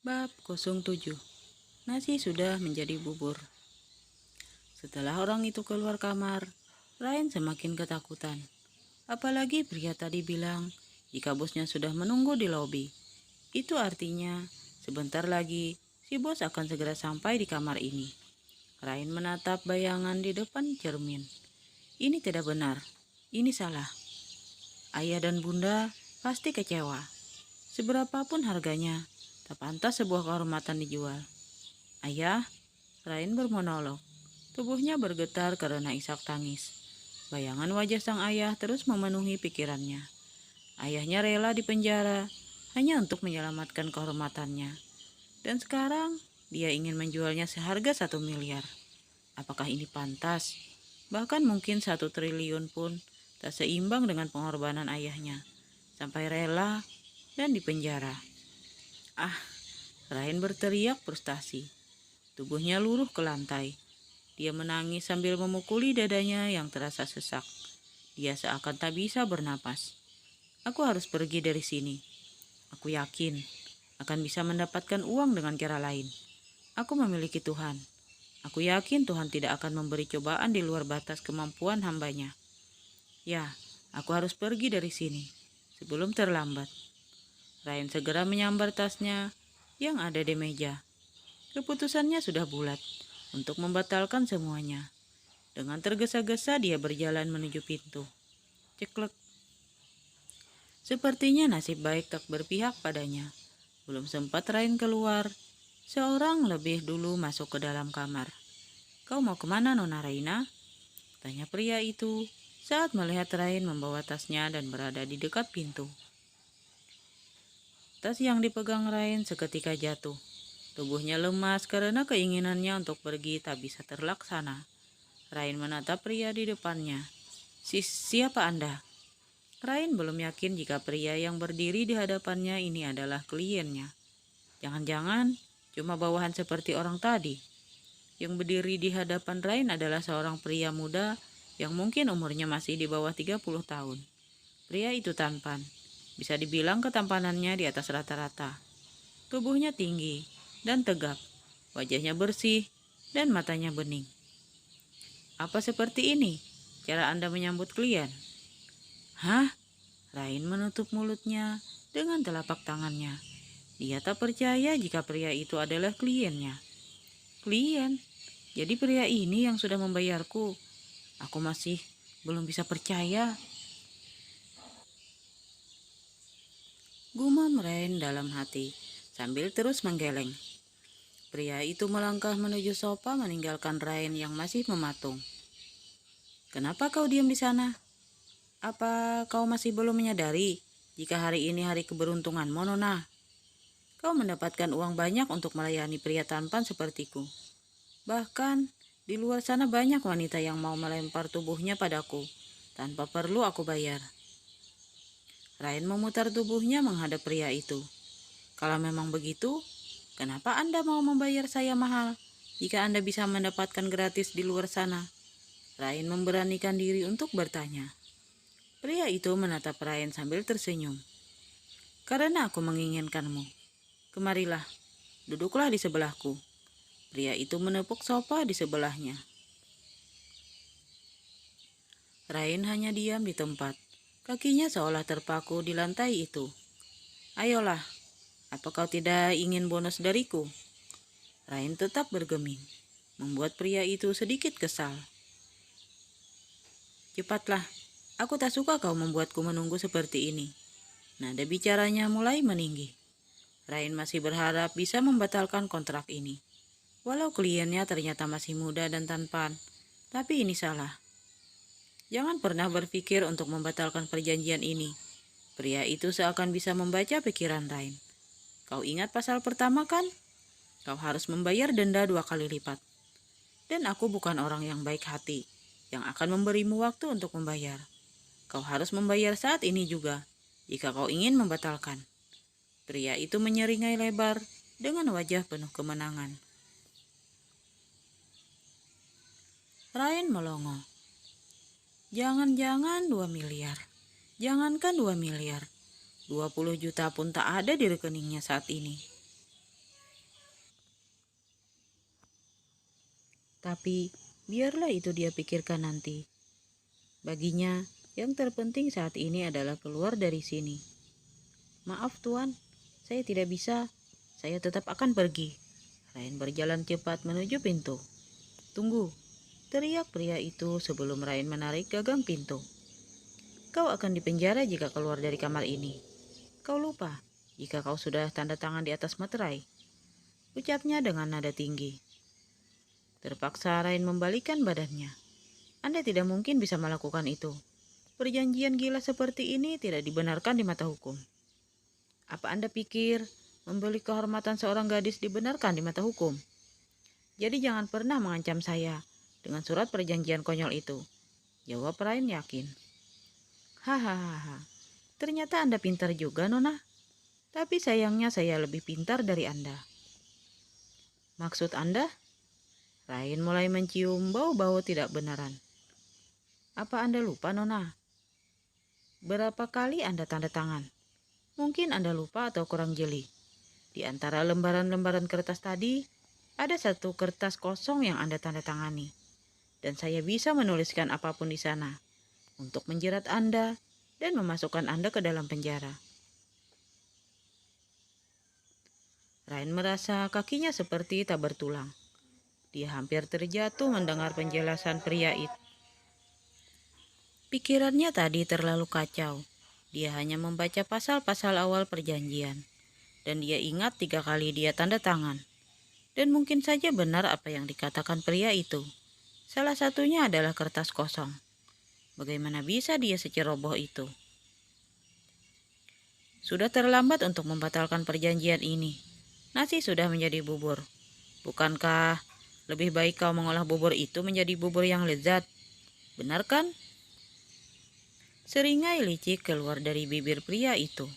Bab 07. Nasi sudah menjadi bubur. Setelah orang itu keluar kamar, Ryan semakin ketakutan. Apalagi pria tadi bilang jika bosnya sudah menunggu di lobi. Itu artinya sebentar lagi si bos akan segera sampai di kamar ini. Ryan menatap bayangan di depan cermin. Ini tidak benar. Ini salah. Ayah dan bunda pasti kecewa. Seberapapun harganya, tak pantas sebuah kehormatan dijual. Ayah, Ryan bermonolog. Tubuhnya bergetar karena isak tangis. Bayangan wajah sang ayah terus memenuhi pikirannya. Ayahnya rela dipenjara hanya untuk menyelamatkan kehormatannya. Dan sekarang dia ingin menjualnya seharga 1 miliar. Apakah ini pantas? Bahkan mungkin 1 triliun pun tak seimbang dengan pengorbanan ayahnya. Sampai rela dan dipenjara. Ah, Ryan berteriak frustasi. Tubuhnya luruh ke lantai. Dia menangis sambil memukuli dadanya yang terasa sesak. Dia seakan tak bisa bernapas. Aku harus pergi dari sini. Aku yakin akan bisa mendapatkan uang dengan cara lain. Aku memiliki Tuhan. Aku yakin Tuhan tidak akan memberi cobaan di luar batas kemampuan hambanya. Ya, aku harus pergi dari sini sebelum terlambat. Ryan segera menyambar tasnya yang ada di meja. Keputusannya sudah bulat untuk membatalkan semuanya. Dengan tergesa-gesa dia berjalan menuju pintu. Ceklek. Sepertinya nasib baik tak berpihak padanya. Belum sempat Ryan keluar, seorang lebih dulu masuk ke dalam kamar. "Kau mau kemana, Nona Raina?" tanya pria itu saat melihat Ryan membawa tasnya dan berada di dekat pintu. Tas yang dipegang Ryan seketika jatuh. Tubuhnya lemas karena keinginannya untuk pergi tak bisa terlaksana. Ryan menatap pria di depannya. Siapa Anda?" Ryan belum yakin jika pria yang berdiri di hadapannya ini adalah kliennya. Jangan-jangan cuma bawahan seperti orang tadi. Yang berdiri di hadapan Ryan adalah seorang pria muda yang mungkin umurnya masih di bawah 30 tahun. Pria itu tampan. Bisa dibilang ketampanannya di atas rata-rata. Tubuhnya tinggi dan tegap. Wajahnya bersih dan matanya bening. "Apa seperti ini cara Anda menyambut klien?" "Hah?" Ryan menutup mulutnya dengan telapak tangannya. Dia tak percaya jika pria itu adalah kliennya. Klien? Jadi pria ini yang sudah membayarku. Aku masih belum bisa percaya. Gumam Ryan dalam hati sambil terus menggeleng. Pria itu melangkah menuju sofa meninggalkan Ryan yang masih mematung. "Kenapa kau diam di sana? Apa kau masih belum menyadari jika hari ini hari keberuntunganmu, Nona? Kau mendapatkan uang banyak untuk melayani pria tampan sepertiku. Bahkan di luar sana banyak wanita yang mau melempar tubuhnya padaku tanpa perlu aku bayar." Ryan memutar tubuhnya menghadap pria itu. "Kalau memang begitu, kenapa Anda mau membayar saya mahal jika Anda bisa mendapatkan gratis di luar sana?" Ryan memberanikan diri untuk bertanya. Pria itu menatap Ryan sambil tersenyum. "Karena aku menginginkanmu. Kemarilah, duduklah di sebelahku." Pria itu menepuk sofa di sebelahnya. Ryan hanya diam di tempat. Kakinya seolah terpaku di lantai itu. "Ayolah, apa kau tidak ingin bonus dariku?" Ryan tetap bergeming, membuat pria itu sedikit kesal. "Cepatlah, aku tak suka kau membuatku menunggu seperti ini." Nada bicaranya mulai meninggi. Ryan masih berharap bisa membatalkan kontrak ini. Walau kliennya ternyata masih muda dan tampan, tapi ini salah. Jangan pernah berpikir untuk membatalkan perjanjian ini. Pria itu seakan bisa membaca pikiran Ryan. "Kau ingat pasal pertama kan? Kau harus membayar denda 2 kali lipat. Dan aku bukan orang yang baik hati, yang akan memberimu waktu untuk membayar. Kau harus membayar saat ini juga, jika kau ingin membatalkan." Pria itu menyeringai lebar dengan wajah penuh kemenangan. Ryan melongo. Jangan-jangan 2 miliar. Jangankan 2 miliar. 20 juta pun tak ada di rekeningnya saat ini. Tapi biarlah itu dia pikirkan nanti. Baginya, yang terpenting saat ini adalah keluar dari sini. Maaf tuan, saya tidak bisa. Saya tetap akan pergi. Ryan berjalan cepat menuju pintu. Tunggu, teriak pria itu sebelum Ryan menarik gagang pintu. Kau akan dipenjara jika keluar dari kamar ini. Kau lupa jika kau sudah tanda tangan di atas materai, ucapnya dengan nada tinggi. Terpaksa Ryan membalikkan badannya. Anda tidak mungkin bisa melakukan itu. Perjanjian gila seperti ini tidak dibenarkan di mata hukum. Apa Anda pikir membeli kehormatan seorang gadis dibenarkan di mata hukum? Jadi jangan pernah mengancam saya dengan surat perjanjian konyol itu, jawab Ryan yakin. Hahaha, ternyata Anda pintar juga, Nona. Tapi sayangnya saya lebih pintar dari Anda. Maksud Anda? Ryan mulai mencium bau-bau tidak benaran. Apa Anda lupa, Nona? Berapa kali Anda tanda tangan? Mungkin Anda lupa atau kurang jeli. Di antara lembaran-lembaran kertas tadi, ada satu kertas kosong yang Anda tanda tangani. Dan saya bisa menuliskan apapun di sana untuk menjerat Anda dan memasukkan Anda ke dalam penjara. Ryan merasa kakinya seperti tak bertulang. Dia hampir terjatuh mendengar penjelasan pria itu. Pikirannya tadi terlalu kacau. Dia hanya membaca pasal-pasal awal perjanjian. Dan dia ingat 3 kali dia tanda tangan. Dan mungkin saja benar apa yang dikatakan pria itu. Salah satunya adalah kertas kosong. Bagaimana bisa dia seceroboh itu? Sudah terlambat untuk membatalkan perjanjian ini. Nasi sudah menjadi bubur. Bukankah lebih baik kau mengolah bubur itu menjadi bubur yang lezat? Benar kan? Seringai licik keluar dari bibir pria itu.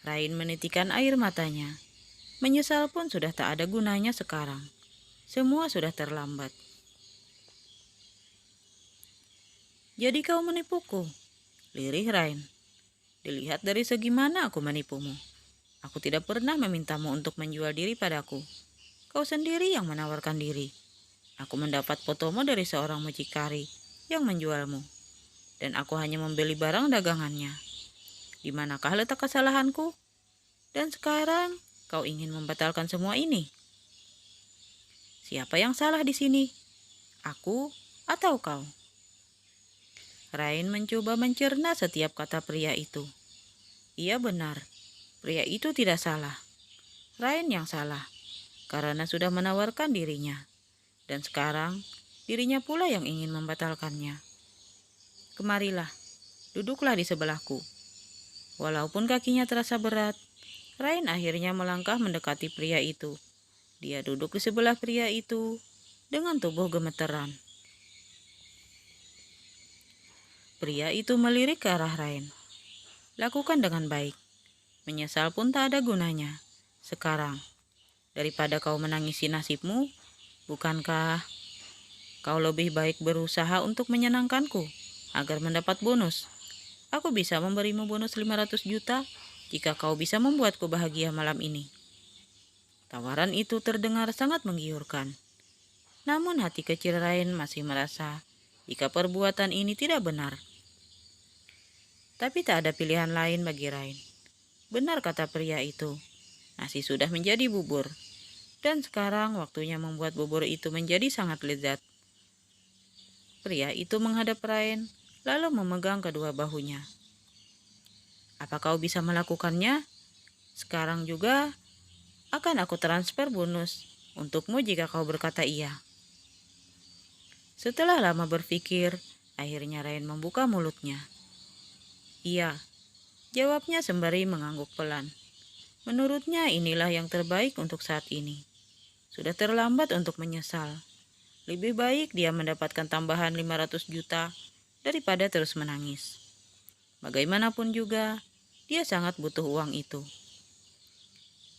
Ryan menitikkan air matanya. Menyesal pun sudah tak ada gunanya sekarang. Semua sudah terlambat. Jadi kau menipuku? Lirih Ryan. Dilihat dari segi mana aku menipumu. Aku tidak pernah memintamu untuk menjual diri padaku. Kau sendiri yang menawarkan diri. Aku mendapat fotomu dari seorang mucikari yang menjualmu. Dan aku hanya membeli barang dagangannya. Di manakah letak kesalahanku? Dan sekarang kau ingin membatalkan semua ini. Siapa yang salah di sini? Aku atau kau? Ryan mencoba mencerna setiap kata pria itu. Ia benar. Pria itu tidak salah. Ryan yang salah, karena sudah menawarkan dirinya. Dan sekarang, dirinya pula yang ingin membatalkannya. Kemarilah, duduklah di sebelahku. Walaupun kakinya terasa berat, Ryan akhirnya melangkah mendekati pria itu. Dia duduk di sebelah pria itu dengan tubuh gemeteran. Pria itu melirik ke arah Ryan. Lakukan dengan baik. Menyesal pun tak ada gunanya. Sekarang, daripada kau menangisi nasibmu, bukankah kau lebih baik berusaha untuk menyenangkanku agar mendapat bonus? Aku bisa memberimu bonus 500 juta jika kau bisa membuatku bahagia malam ini. Tawaran itu terdengar sangat menggiurkan. Namun hati kecil Ryan masih merasa jika perbuatan ini tidak benar. Tapi tak ada pilihan lain bagi Ryan. Benar kata pria itu, nasi sudah menjadi bubur. Dan sekarang waktunya membuat bubur itu menjadi sangat lezat. Pria itu menghadap Ryan, lalu memegang kedua bahunya. Apa kau bisa melakukannya? Sekarang juga akan aku transfer bonus untukmu jika kau berkata iya. Setelah lama berpikir, akhirnya Ryan membuka mulutnya. Iya, jawabnya sembari mengangguk pelan. Menurutnya inilah yang terbaik untuk saat ini. Sudah terlambat untuk menyesal. Lebih baik dia mendapatkan tambahan 500 juta daripada terus menangis. Bagaimanapun juga, dia sangat butuh uang itu.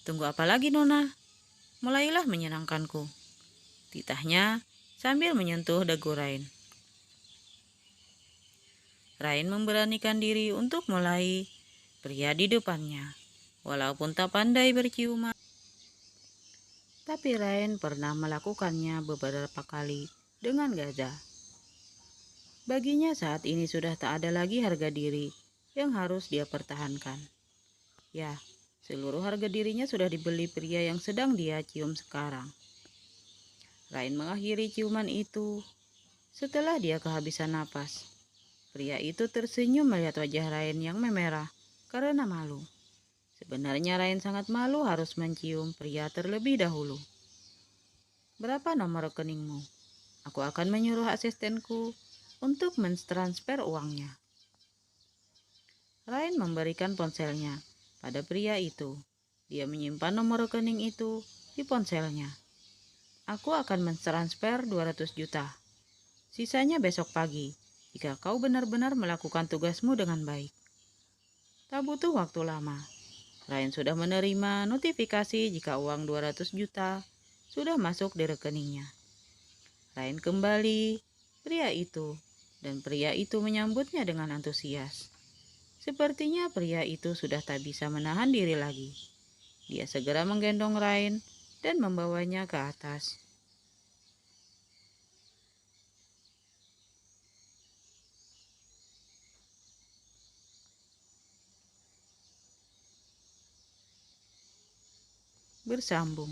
Tunggu apa lagi, Nona? Mulailah menyenangkanku. Titahnya sambil menyentuh dagu Ryan. Ryan memberanikan diri untuk mulai pria di depannya. Walaupun tak pandai berciuman, Tapi Ryan pernah melakukannya beberapa kali dengan gagal. Baginya saat ini sudah tak ada lagi harga diri yang harus dia pertahankan. Ya, seluruh harga dirinya sudah dibeli pria yang sedang dia cium sekarang. Ryan mengakhiri ciuman itu setelah dia kehabisan napas. Pria itu tersenyum melihat wajah Ryan yang memerah karena malu. Sebenarnya Ryan sangat malu harus mencium pria terlebih dahulu. Berapa nomor rekeningmu? Aku akan menyuruh asistenku untuk mentransfer uangnya. Ryan memberikan ponselnya pada pria itu. Dia menyimpan nomor rekening itu di ponselnya. Aku akan mentransfer 200 juta. Sisanya besok pagi, jika kau benar-benar melakukan tugasmu dengan baik. Tak butuh waktu lama. Ryan sudah menerima notifikasi jika uang 200 juta sudah masuk di rekeningnya. Ryan kembali pria itu, dan pria itu menyambutnya dengan antusias. Sepertinya pria itu sudah tak bisa menahan diri lagi. Dia segera menggendong Ryan dan membawanya ke atas. Bersambung.